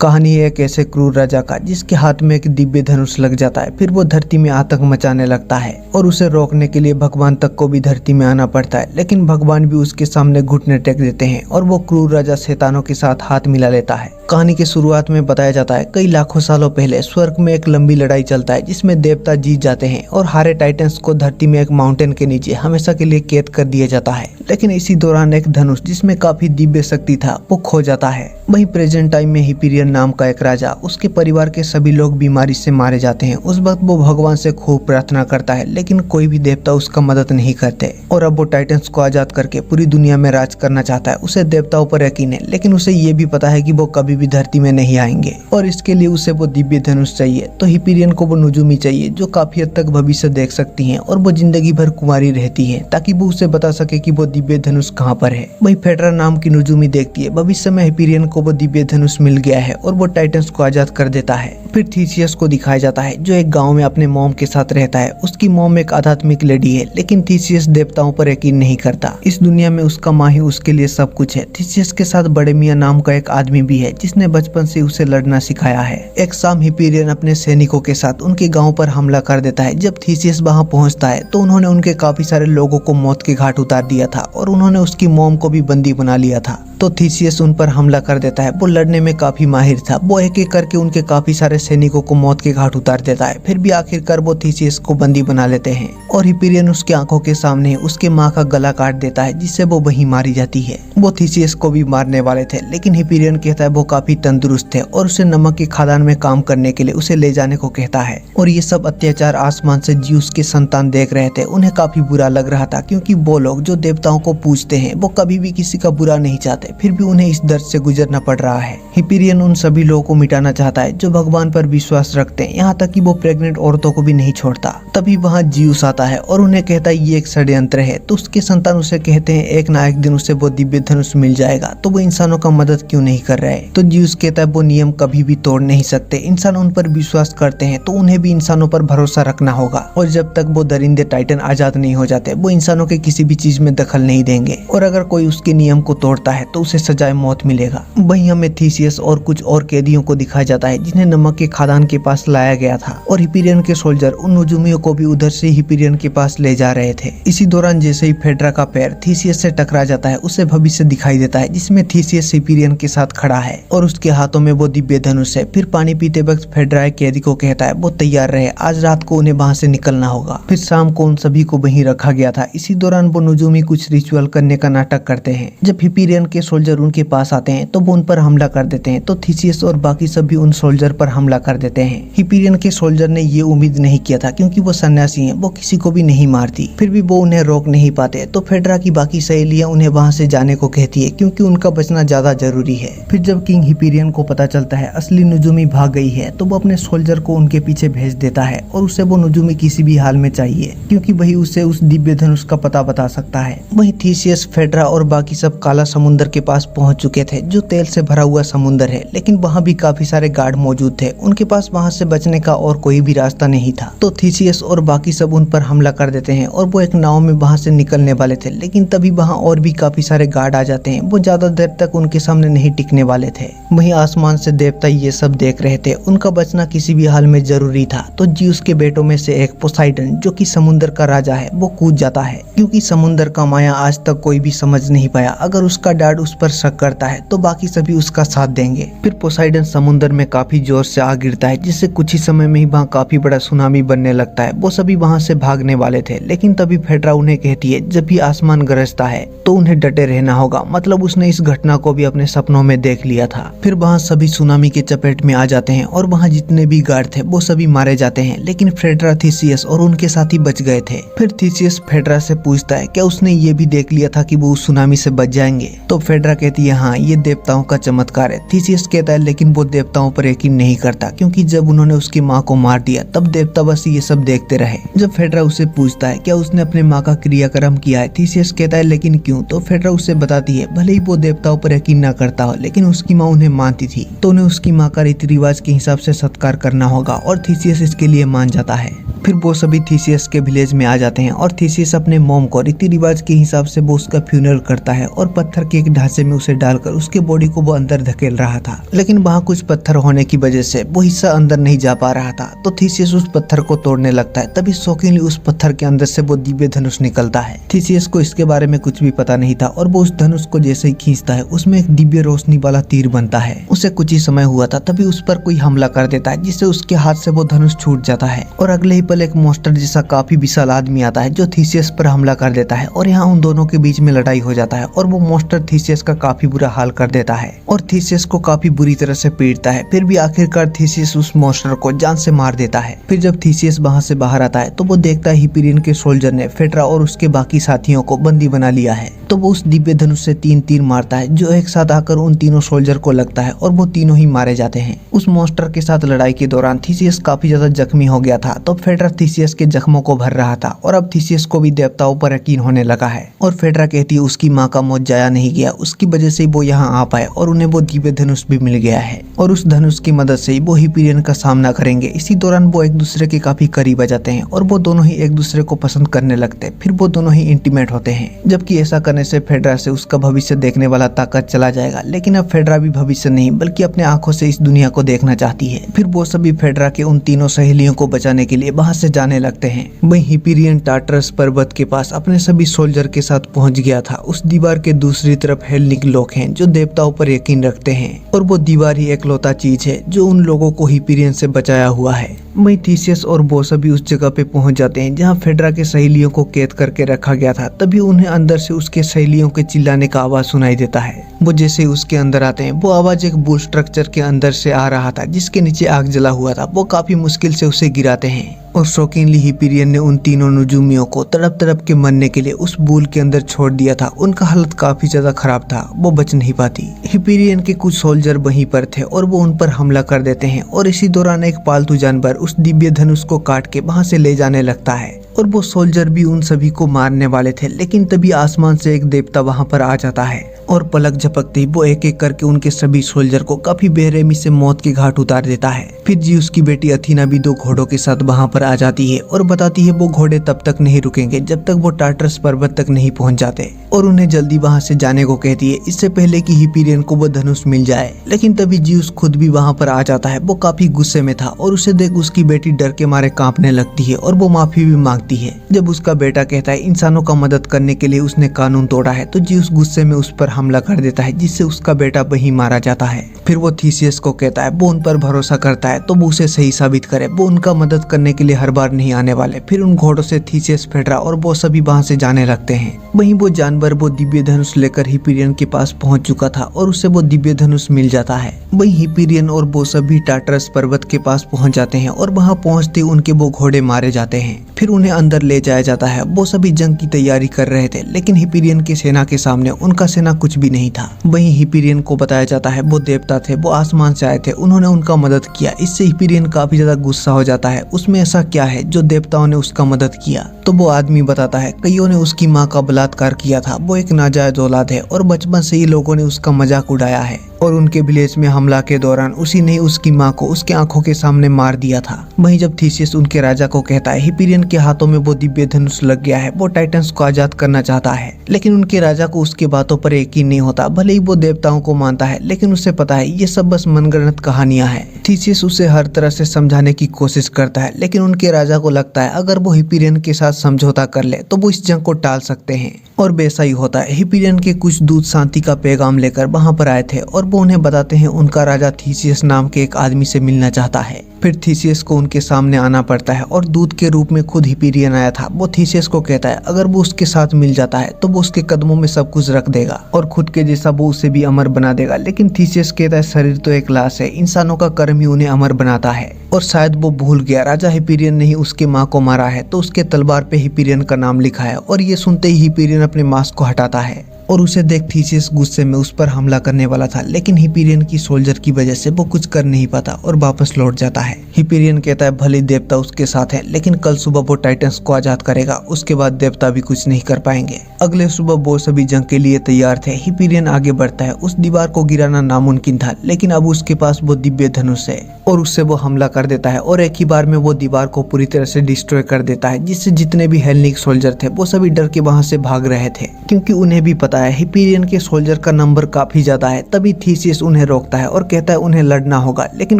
कहानी है एक ऐसे क्रूर राजा का जिसके हाथ में एक दिव्य धनुष लग जाता है। फिर वो धरती में आतंक मचाने लगता है और उसे रोकने के लिए भगवान तक को भी धरती में आना पड़ता है, लेकिन भगवान भी उसके सामने घुटने टेक देते हैं और वो क्रूर राजा शैतानों के साथ हाथ मिला लेता है। कहानी के शुरुआत में बताया जाता है कई लाखों सालों पहले स्वर्ग में एक लंबी लड़ाई चलता है जिसमें देवता जीत जाते हैं और हारे टाइटन्स को धरती में एक माउंटेन के नीचे हमेशा के लिए कैद कर दिया जाता है। लेकिन इसी दौरान एक धनुष जिसमें काफी दिव्य शक्ति था वो खो जाता है। वहीं प्रेजेंट टाइम में हिपीरियन नाम का एक राजा, उसके परिवार के सभी लोग बीमारी से मारे जाते हैं। उस वक्त वो भगवान से खूब प्रार्थना करता है लेकिन कोई भी देवता उसका मदद नहीं करते और अब वो टाइटन्स को आजाद करके पूरी दुनिया में राज करना चाहता है। उसे देवताओं पर यकीन है लेकिन उसे ये भी पता है कि वो कभी भी धरती में नहीं आएंगे और इसके लिए उसे वो दिव्य धनुष चाहिए। तो हिपीरियन को वो नुजुमी चाहिए जो काफी हद तक भविष्य देख सकती है और वो जिंदगी भर कुंवारी रहती है ताकि वो उसे बता सके कि वो दिव्य धनुष कहाँ पर है। वही फेडरा नाम की नुजुमी देखती है भविष्य में हिपीरियन को वो दिव्य धनुष मिल गया है और वो टाइटन्स को आजाद कर देता है। फिर थीसियस को दिखाया जाता है जो एक गांव में अपने मॉम के साथ रहता है। उसकी मॉम एक आध्यात्मिक लेडी है लेकिन थीसियस देवताओं पर यकीन नहीं करता। इस दुनिया में उसका माँ ही उसके लिए सब कुछ है। थीसियस के साथ बड़े मियाँ नाम का एक आदमी भी है जिसने बचपन से उसे लड़ना सिखाया है। एक शाम हिपीरियन अपने सैनिकों के साथ उनके गाँव पर हमला कर देता है। जब थीसियस वहाँ पहुँचता है तो उन्होंने उनके काफी सारे लोगों को मौत के घाट उतार दिया था और उन्होंने उसकी मॉम को भी बंदी बना लिया था। तो थीसियस उन पर हमला कर देता है। वो लड़ने में काफी माहिर था। वो एक एक करके उनके काफी सारे सैनिकों को मौत के घाट उतार देता है। फिर भी आखिरकार वो थीसियस को बंदी बना लेते हैं और हिपीरियन उसकी आंखों के सामने उसके माँ का गला काट देता है जिससे वो वहीं मारी जाती है। वो थीसियस को भी मारने वाले थे लेकिन हिपीरियन कहता है वो काफी तंदुरुस्त है और उसे नमक की खदान में काम करने के लिए उसे ले जाने को कहता है। और ये सब अत्याचार आसमान से ज्यूस के संतान देख रहे थे। उन्हें काफी बुरा लग रहा था क्योंकि वो लोग जो देवताओं को पूजते हैं वो कभी भी किसी का बुरा नहीं चाहते, फिर भी उन्हें इस दर्द से गुजरना पड़ रहा है। हिपीरियन उन सभी लोगों को मिटाना चाहता है जो भगवान पर विश्वास रखते हैं, यहाँ तक कि वो प्रेग्नेंट औरतों को भी नहीं छोड़ता। तभी वहाँ ज्यूस आता है और उन्हें कहता है ये एक षड्यंत्र है। तो उसके संतान उसे कहते हैं एक ना एक दिन उसे वो दिव्य धनुष मिल जाएगा, तो वो इंसानों का मदद क्यों नहीं कर रहे। तो ज्यूस कहता है वो नियम कभी भी तोड़ नहीं सकते। इंसान उन पर विश्वास करते हैं तो उन्हें भी इंसानों पर भरोसा रखना होगा और जब तक वो दरिंदे टाइटन आजाद नहीं हो जाते वो इंसानों के किसी भी चीज में दखल नहीं देंगे और अगर कोई उसके नियम को तोड़ता है तो उसे सजाए मौत मिलेगा। वहीं हमें थीसियस और कुछ और कैदियों को दिखाया जाता है जिन्हें नमक के खदान के पास लाया गया था और हिपीरियन के सोल्जर उन नुजुमियों को भी उधर से हिपीरियन के पास ले जा रहे थे। इसी दौरान जैसे ही फेडरा का पैर थीसियस से टकरा जाता है उसे भविष्य दिखाई देता है जिसमें थीसियस हिपीरियन के साथ खड़ा है और उसके हाथों में वो दिव्य धनुष है। फिर पानी पीते वक्त फेडरा एक कैदी को कहता है वो तैयार रहे, आज रात को उन्हें वहाँ से निकलना होगा। फिर शाम को उन सभी को वहीं रखा गया था। इसी दौरान वो नुजुमी कुछ रिचुअल करने का नाटक करते हैं। जब हिपीरियन के सोल्जर उनके पास आते हैं तो वो उन पर हमला कर देते हैं। तो थीसियस और बाकी सभी उन सोल्जर पर हमला कर देते हैं। हिपीरियन के सोल्जर ने ये उम्मीद नहीं किया था क्योंकि वो सन्यासी हैं, वो किसी को भी नहीं मारती। फिर भी वो उन्हें रोक नहीं पाते। तो फेडरा की बाकी सहेलियां उन्हें वहां से जाने को कहती है क्योंकि उनका बचना ज्यादा जरूरी है। फिर जब किंग हिपीरियन को पता चलता है असली नुजुमी भाग गई है तो वो अपने सोल्जर को उनके पीछे भेज देता है और उसे वो नुजुमी किसी भी हाल में चाहिए क्योंकि वही उसे उस दिव्य धनुष का पता बता सकता है। वहीं थीसियस, फेडरा और बाकी सब काला समुद्र के पास पहुंच चुके थे जो तेल से भरा हुआ समुद्र है, लेकिन वहाँ भी काफी सारे गार्ड मौजूद थे। उनके पास वहाँ से बचने का और कोई भी रास्ता नहीं था। तो थीसियस और बाकी सब उन पर हमला कर देते हैं और वो एक नाव में वहाँ से निकलने वाले थे, लेकिन तभी वहाँ और भी काफी सारे गार्ड आ जाते हैं। वो ज्यादा देर तक उनके सामने नहीं टिकने वाले थे। वहीं आसमान से देवता ये सब देख रहे थे। उनका बचना किसी भी हाल में जरूरी था। तो ज्यूस के बेटों में से एक पोसाइडन जो कि समुद्र का राजा है वो कूद जाता है क्योंकि समुद्र का माया आज तक कोई भी समझ नहीं पाया। अगर उसका डैड उस पर शक करता है तो बाकी सभी उसका साथ देंगे। फिर पोसाइडन समुद्र में काफी जोर से आ गिरता है जिससे कुछ ही समय में ही वहाँ काफी बड़ा सुनामी बनने लगता है। वो सभी वहाँ से भागने वाले थे लेकिन तभी फेडरा उन्हें कहती है जब भी आसमान गरजता है तो उन्हें डटे रहना होगा। मतलब उसने इस घटना को भी अपने सपनों में देख लिया था। फिर वहाँ सभी सुनामी के चपेट में आ जाते हैं और वहाँ जितने भी गार्ड थे वो सभी मारे जाते हैं, लेकिन फेडरा, थीसियस और उनके साथी बच गए थे। फिर थीसियस फेडरा से पूछता है क्या उसने ये भी देख लिया था कि वो उस सुनामी से बच जाएंगे। तो फेडरा कहती है हाँ, ये देवताओं का चमत्कार है। थीसियस कहता है लेकिन वो देवताओं पर यकीन नहीं करता क्योंकि जब उन्होंने उसकी माँ को मार दिया तब देवता बस ये सब देखते रहे। जब फेडरा उसे पूछता है क्या उसने अपने माँ का क्रियाक्रम किया है, थीसियस कहता है लेकिन क्यों। तो फेडरा उसे बताती है भले ही वो देवताओं पर यकीन न करता हो लेकिन उसकी माँ उन्हें मानती थी तो उन्हें उसकी माँ का रीति रिवाज के हिसाब से सत्कार करना होगा और थीसियस इसके लिए मान जाता है। फिर वो सभी थीसियस के विलेज में आ जाते हैं और थीसियस अपने मॉम को रीति रिवाज के हिसाब से वो उसका फ्यूनरल करता है और पत्थर के एक ढांचे में उसे डालकर उसके बॉडी को वो अंदर धकेल रहा था, लेकिन वहाँ कुछ पत्थर होने की वजह से वो हिस्सा अंदर नहीं जा पा रहा था। तो थीसियस उस पत्थर को तोड़ने लगता है, तभी शौकीनली उस पत्थर के अंदर से वो दिव्य धनुष निकलता है। थीसियस को इसके बारे में कुछ भी पता नहीं था और वो उस धनुष को जैसे ही खींचता है उसमें एक दिव्य रोशनी वाला तीर बनता है। उसे कुछ ही समय हुआ था तभी उस पर कोई हमला कर देता है, जिससे उसके हाथ से वो धनुष छूट जाता है और अगले ही पल एक मॉन्स्टर जैसा काफी विशाल आदमी आता है जो थीसियस पर हमला कर देता है और यहाँ उन दोनों के बीच में लड़ाई हो जाता है और वो मॉन्स्टर थीसियस का काफी बुरा हाल कर देता है और थीसियस को काफी बुरी तरह से पीटता है। फिर भी आखिरकार थीसियस उस मॉन्स्टर को जान से मार देता है। फिर जब थीसियस वहाँ से बाहर आता है तो वो देखता है हिपेरियन के सोल्जर ने फेड्रा और उसके बाकी साथियों को बंदी बना लिया है। तो वो उस दिव्य धनुष से 3 तीर मारता है जो एक साथ आकर उन तीनों सोल्जर को लगता है और वो तीनों ही मारे जाते हैं। उस मॉन्स्टर के साथ लड़ाई के दौरान थीसियस काफी ज्यादा जख्मी हो गया था, तो फेड्रा थीसियस के जख्मों को भर रहा था और अब थीसियस को भी देवताओं पर यकीन होने लगा है। और फेड्रा कहती है उसकी माँ का मौत जाया नहीं गया, उसकी वजह से वो यहाँ आ पाए और उन्हें वो दिव्य धनुष भी मिल गया है और उस धनुष की मदद से वो हिपेरियन का सामना करेंगे। इसी दौरान वो एक दूसरे के काफी करीब आ जाते हैं और वो दोनों ही एक दूसरे को पसंद करने लगते हैं। फिर वो दोनों ही इंटीमेट होते हैं, जबकि ऐसा करने से फेड्रा से उसका भविष्य देखने वाला ताकत चला जाएगा। लेकिन अब फेड्रा भी भविष्य नहीं बल्कि अपने आंखों से इस दुनिया को देखना चाहती है। फिर वो सभी फेड्रा के उन तीनों सहेलियों को बचाने के लिए वहां से जाने लगते हैं। वहीं हिपेरियन टार्टरस पर्वत के पास अपने सभी सोल्जर के साथ पहुंच गया था। उस दीवार के दूसरी तरफ हेलेनिक लोग हैं जो देवताओं पर यकीन रखते हैं और वो दीवार ही एकलौता चीज है जो उन लोगों को हिपेरियन से बचाया हुआ है। वहीं थीसियस और वो सभी उस जगह पे पहुंच जाते हैं जहां फेड्रा के सहेलियों को कैद करके रखा गया था। तभी उन्हें अंदर से उसके सहेलियों के चिल्लाने का आवाज सुनाई देता है। वो जैसे उसके अंदर आते हैं वो आवाज एक बुल स्ट्रक्चर के अंदर से आ रहा था जिसके नीचे आग जला हुआ था। वो काफी मुश्किल से उसे गिराते हैं और शौकीनली हिपेरियन ने उन तीनों नजूमियों को तड़प तड़प के मरने के लिए उस बूल के अंदर छोड़ दिया था। उनका हालत काफी ज्यादा खराब था, वो बच नहीं पाती। हिपेरियन के कुछ सोल्जर वहीं पर थे और वो उन पर हमला कर देते हैं और इसी दौरान एक पालतू जानवर उस दिव्य धनुष को काट के वहां से ले जाने लगता है और वो सोल्जर भी उन सभी को मारने वाले थे। लेकिन तभी आसमान से एक देवता वहां पर आ जाता है और पलक झपकते ही वो एक एक करके उनके सभी सोल्जर को काफी बेरहमी से मौत के घाट उतार देता है। फिर जिउस की बेटी अथीना भी 2 घोड़ों के साथ वहां पर आ जाती है और बताती है वो घोड़े तब तक नहीं रुकेंगे जब तक वो टार्टरस पर्वत तक नहीं पहुंच जाते और उन्हें जल्दी वहां से जाने को कहती है, इससे पहले कि हिपेरियन को वो धनुष मिल जाए। लेकिन तभी जिउस खुद भी वहां पर आ जाता है। वो काफी गुस्से में था और उसे देख उसकी बेटी डर के मारे कांपने लगती है और वो माफी भी मांगती है। जब उसका बेटा कहता है इंसानों का मदद करने के लिए उसने कानून तोड़ा है, तो जिउस गुस्से में उस पर हमला कर देता है जिससे उसका बेटा वहीं मारा जाता है। फिर वो थीसियस को कहता है वो उन पर भरोसा करता है तो वो उसे सही साबित करे, वो उनका मदद करने के लिए हर बार नहीं आने वाले। फिर उन घोड़ों से थीसियस, फेड्रा और वो सभी वहां से जाने लगते हैं। वहीं वो जानवर वो दिव्य धनुष लेकर हिपेरियन के पास पहुंच चुका था और उसे वो दिव्य धनुष मिल जाता है। वहीं हिपेरियन और वो सभी टार्टरस पर्वत के पास पहुंच जाते हैं और वहां पहुंचते उनके वो घोड़े मारे जाते हैं। फिर उन्हें अंदर ले जाया जाता है। वो सभी जंग की तैयारी कर रहे थे, लेकिन हिपेरियन की सेना के सामने उनका सेना कुछ भी नहीं था। वहीं हिपेरियन को बताया जाता है वो देवता थे, वो आसमान से आए थे, उन्होंने उनका मदद किया। इससे हिपेरियन काफी ज्यादा गुस्सा हो जाता है, उसमें ऐसा क्या है जो देवताओं ने उसका मदद किया। तो वो आदमी बताता है कईयों ने उसकी माँ का बलात्कार किया था, वो एक नाजायज औलाद है और बचपन से ही लोगों ने उसका मजाक उड़ाया है और उनके विलेज में हमला के दौरान उसी ने उसकी माँ को उसके आंखों के सामने मार दिया था। वहीं जब थीसियस उनके राजा को कहता है हिपेरियन के हाथों में वो दिव्य धनुष लग गया है, वो टाइटन्स को आजाद करना चाहता है, लेकिन उनके राजा को उसके बातों पर यकीन नहीं होता। भले ही वो देवताओं को मानता है, लेकिन उसे पता है ये सब बस मनगढ़ंत कहानियां हैं। थीसियस उसे हर तरह से समझाने की कोशिश करता है, लेकिन उनके राजा को लगता है अगर वो हिपेरियन के साथ समझौता कर ले तो वो इस जंग को टाल सकते हैं। और वैसा ही होता है। हिपेरियन के कुछ दूत शांति का पैगाम लेकर वहां पर आए थे और वो उन्हें बताते हैं उनका राजा थीसियस नाम के एक आदमी से मिलना चाहता है। फिर थीसियस को उनके सामने आना पड़ता है और दूत के रूप में खुद हिपेरियन आया था। वो थीसियस को कहता है अगर वो उसके साथ मिल जाता है तो वो उसके कदमों में सब कुछ रख देगा और खुद के जैसा वो उसे भी अमर बना देगा। लेकिन थीसियस कहता है शरीर तो एक लाश है, इंसानों का कर्म ही उन्हें अमर बनाता है। और शायद वो भूल गया राजा हिपेरियन ने ही उसके माँ को मारा है, तो उसके तलवार पे हिपेरियन का नाम लिखा है। और ये सुनते ही हिपेरियन अपने मास्क को हटाता है और उसे देख थीसियस गुस्से में उस पर हमला करने वाला था, लेकिन हिपेरियन की सोल्जर की वजह से वो कुछ कर नहीं पाता और वापस लौट जाता है। हिपेरियन कहता है भले देवता उसके साथ है, लेकिन कल सुबह वो टाइटन्स को आजाद करेगा, उसके बाद देवता भी कुछ नहीं कर पाएंगे। अगले सुबह वो सभी जंग के लिए तैयार थे। हिपेरियन आगे बढ़ता है। उस दीवार को गिराना नामुमकिन था, लेकिन अब उसके पास वो दिव्य धनुष है और उससे वो हमला कर देता है और एक ही बार में वो दीवार को पूरी तरह से डिस्ट्रॉय कर देता है, जिससे जितने भी हेलनिक सोल्जर थे वो सभी डर के वहां से भाग रहे थे, क्योंकि उन्हें भी पता है हिपेरियन के सोल्जर का नंबर काफी ज्यादा है। तभी थीसियस उन्हें रोकता है और कहता है उन्हें लड़ना होगा, लेकिन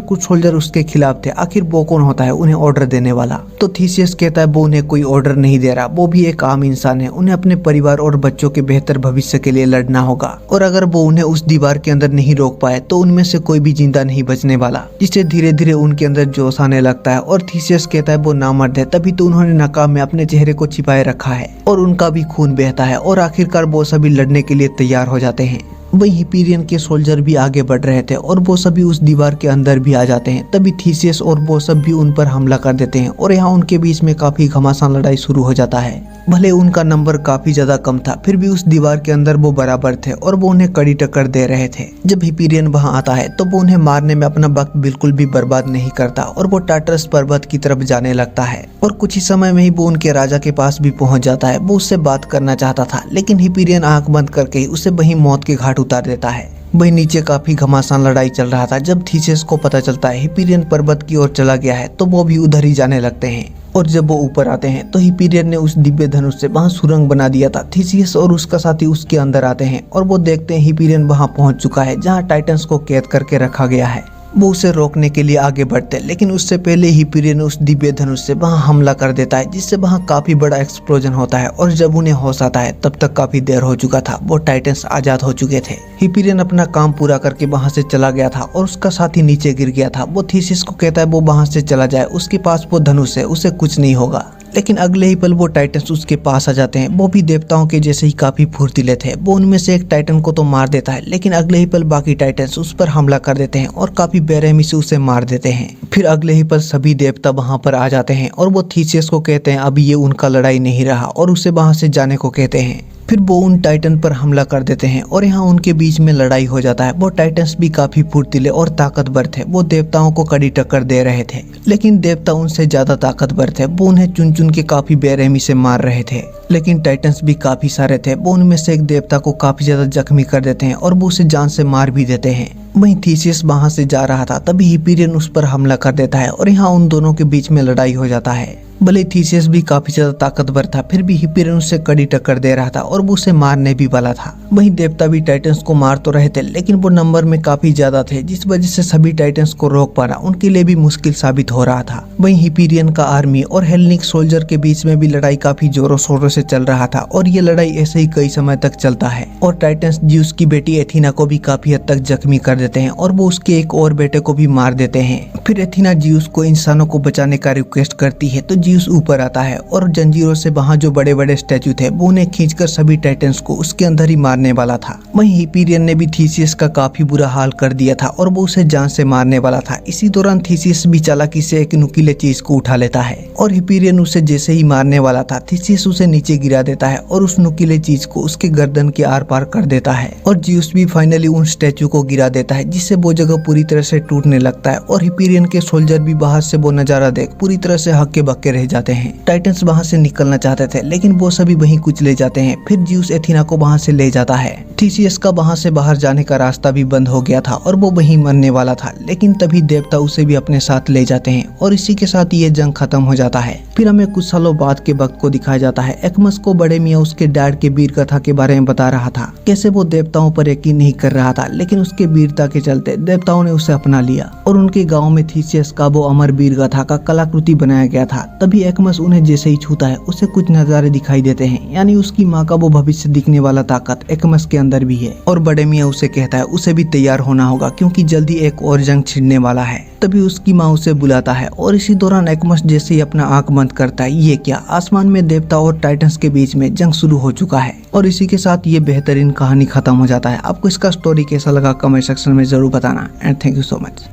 कुछ सोल्जर उसके खिलाफ थे। आखिर वो कौन होता है उन्हें ऑर्डर देने वाला? तो थीसियस कहता है वो उन्हें कोई ऑर्डर नहीं दे रहा, वो भी एक आम इंसान है, उन्हें अपने परिवार और बच्चों के बेहतर भविष्य के लिए लड़ना होगा, और अगर वो उन्हें उस दीवार के अंदर नहीं रोक पाए तो उनमें से कोई भी जिंदा नहीं बचने वाला। जिससे धीरे धीरे उनके अंदर जोश आने लगता है और थीसियस कहता है वो नामर्द है, तभी तो उन्होंने नकाब में अपने चेहरे को छिपाए रखा है और उनका भी खून बहता है और आखिरकार वो सभी लड़ने के लिए तैयार हो जाते हैं। वही हिपेरियन के सोल्जर भी आगे बढ़ रहे थे और वो सभी उस दीवार के अंदर भी आ जाते हैं। तभी थीसियस और वो सब भी उन पर हमला कर देते हैं और यहाँ उनके बीच में काफी घमासान लड़ाई शुरू हो जाता है। भले उनका नंबर काफी ज्यादा कम था, फिर भी उस दीवार के अंदर वो बराबर थे और वो उन्हें कड़ी टक्कर दे रहे थे। जब हिपेरियन वहां आता है तो वो उन्हें मारने में अपना वक्त बिल्कुल भी बर्बाद नहीं करता और वो टार्टरस पर्वत की तरफ जाने लगता है और कुछ ही समय में ही वो उनके राजा के पास भी पहुंच जाता है। वो उससे बात करना चाहता था, लेकिन हिपेरियन आंख बंद करके उसे वहीं मौत के घाट उतार देता है। वही नीचे काफी घमासान लड़ाई चल रहा था। जब थीसियस को पता चलता है हिपेरियन पर्वत की ओर चला गया है तो वो भी उधर ही जाने लगते हैं और जब वो ऊपर आते हैं तो हिपेरियन ने उस दिव्य धनुष से वहां सुरंग बना दिया था। थीसियस और उसका साथी उसके अंदर आते हैं और वो देखते हैं हिपेरियन वहां पहुंच चुका है जहां टाइटन्स को कैद करके रखा गया है। वो उसे रोकने के लिए आगे बढ़ते, लेकिन उससे पहले हिपेरियन उस दिव्य धनुष से वहां हमला कर देता है, जिससे वहां काफी बड़ा एक्सप्लोजन होता है और जब उन्हें होश आता है तब तक काफी देर हो चुका था। वो टाइटन्स आजाद हो चुके थे। हिपेरियन अपना काम पूरा करके वहां से चला गया था और उसका साथी नीचे गिर गया था। वो थीसियस को कहता है वो वहां से चला जाए, उसके पास वो धनुष है, उसे कुछ नहीं होगा। लेकिन अगले ही पल वो टाइटन्स उसके पास आ जाते हैं। वो भी देवताओं के जैसे ही काफी फुर्तीले थे। वो उनमें से एक टाइटन को तो मार देता है, लेकिन अगले ही पल बाकी टाइटन्स उस पर हमला कर देते हैं और काफी बेरहमी से उसे मार देते हैं। फिर अगले ही पल सभी देवता वहां पर आ जाते हैं और वो थीसियस को कहते हैं अब ये उनका लड़ाई नहीं रहा और उसे वहां से जाने को कहते हैं। फिर वो उन टाइटन पर हमला कर देते हैं और यहाँ उनके बीच में लड़ाई हो जाता है। वो टाइटन्स भी काफी फुर्तीले और ताकतवर थे। वो देवताओं को कड़ी टक्कर दे रहे थे, लेकिन देवता उनसे ज्यादा ताकतवर थे। वो उन्हें चुन चुन के काफी बेरहमी से मार रहे थे, लेकिन टाइटन्स भी काफी सारे थे। वो उनमें से एक देवता को काफी ज्यादा जख्मी कर देते हैं और वो उसे जान से मार भी देते हैं। वहीं थीसियस वहां से जा रहा था, तभी हिपेरियन उस पर हमला कर देता है और यहाँ उन दोनों के बीच में लड़ाई हो जाता है। भले थीसियस भी काफी ज्यादा ताकतवर था, फिर भी हिपेरियन उससे कड़ी टक्कर दे रहा था और वो उसे मारने भी वाला था। वहीं देवता भी टाइटन्स को मार तो रहे थे, लेकिन वो नंबर में काफी ज्यादा थे, जिस वजह से सभी टाइटन्स को रोक पाना उनके लिए भी मुश्किल साबित हो रहा था। वहीं हिपेरियन का आर्मी और हेलनिक सोल्जर के बीच में भी लड़ाई काफी जोरों शोरों से चल रहा था और ये लड़ाई ऐसे ही कई समय तक चलता है और टाइटन्स ज्यूस की बेटी एथीना को भी काफी हद तक जख्मी कर देते हैं और वो उसके एक और बेटे को भी मार देते हैं। फिर एथीना ज्यूस को इंसानों को बचाने का रिक्वेस्ट करती है तो ज्यूस ऊपर आता है और जंजीरों से वहां जो बड़े बड़े स्टैचू थे वो उन्हें खींचकर सभी टाइटन्स को उसके अंदर ही मारने वाला था। वहीं हिपेरियन ने भी थीसियस का काफी बुरा हाल कर दिया था और वो उसे जान से मारने वाला था। इसी दौरान थीसियस भी चालाकी से एक नुकीले चीज को उठा लेता है और हिपेरियन उसे जैसे ही मारने वाला था थीसियस उसे नीचे गिरा देता है और उस नुकीले चीज को उसके गर्दन के आर पार कर देता है और ज्यूस भी फाइनली उन स्टैचू को गिरा देता है, जिससे वो जगह पूरी तरह से टूटने लगता है और हिपेरियन के सोल्जर भी बाहर से वो नजारा देख पूरी तरह से हक्के बक्के रह जाते हैं। टाइटन्स वहां से निकलना चाहते थे, लेकिन वो सभी वहीं कुछ ले जाते हैं। फिर ज्यूस एथीना को वहां से ले जाता है। थीसियस का वहां से बाहर जाने का रास्ता भी बंद हो गया था और वो वहीं मरने वाला था, लेकिन तभी देवता उसे भी अपने साथ ले जाते हैं और इसी के साथ ये जंग खत्म हो जाता है। फिर हमें कुछ सालों बाद के वक्त को दिखाया जाता है। एक्मस को बड़े मियाँ उसके डैड के वीर कथा के बारे में बता रहा था, कैसे वो देवताओं पर यकीन नहीं कर रहा था, लेकिन उसके वीरता के चलते देवताओं ने उसे अपना लिया और उनके गाँव में थीसियस का वो अमर वीर गाथा का कलाकृति बनाया गया था। तभी एक्मस उन्हें जैसे ही छूता है उसे कुछ नजारे दिखाई देते हैं, यानी उसकी माँ का वो भविष्य दिखने वाला ताकत एक्मस के अंदर भी है और बड़े मियाँ उसे कहता है उसे भी तैयार होना होगा क्योंकि जल्दी एक और जंग छिड़ने वाला है। तभी उसकी माँ उसे बुलाता है और इसी दौरान एक्मस जैसे ही अपना आंख बंद करता है, ये क्या, आसमान में देवता और टाइटन्स के बीच में जंग शुरू हो चुका है और इसी के साथ ये बेहतरीन कहानी खत्म हो जाता है। आपको इसका स्टोरी कैसा लगा कमेंट सेक्शन में जरूर बताना and thank you so much.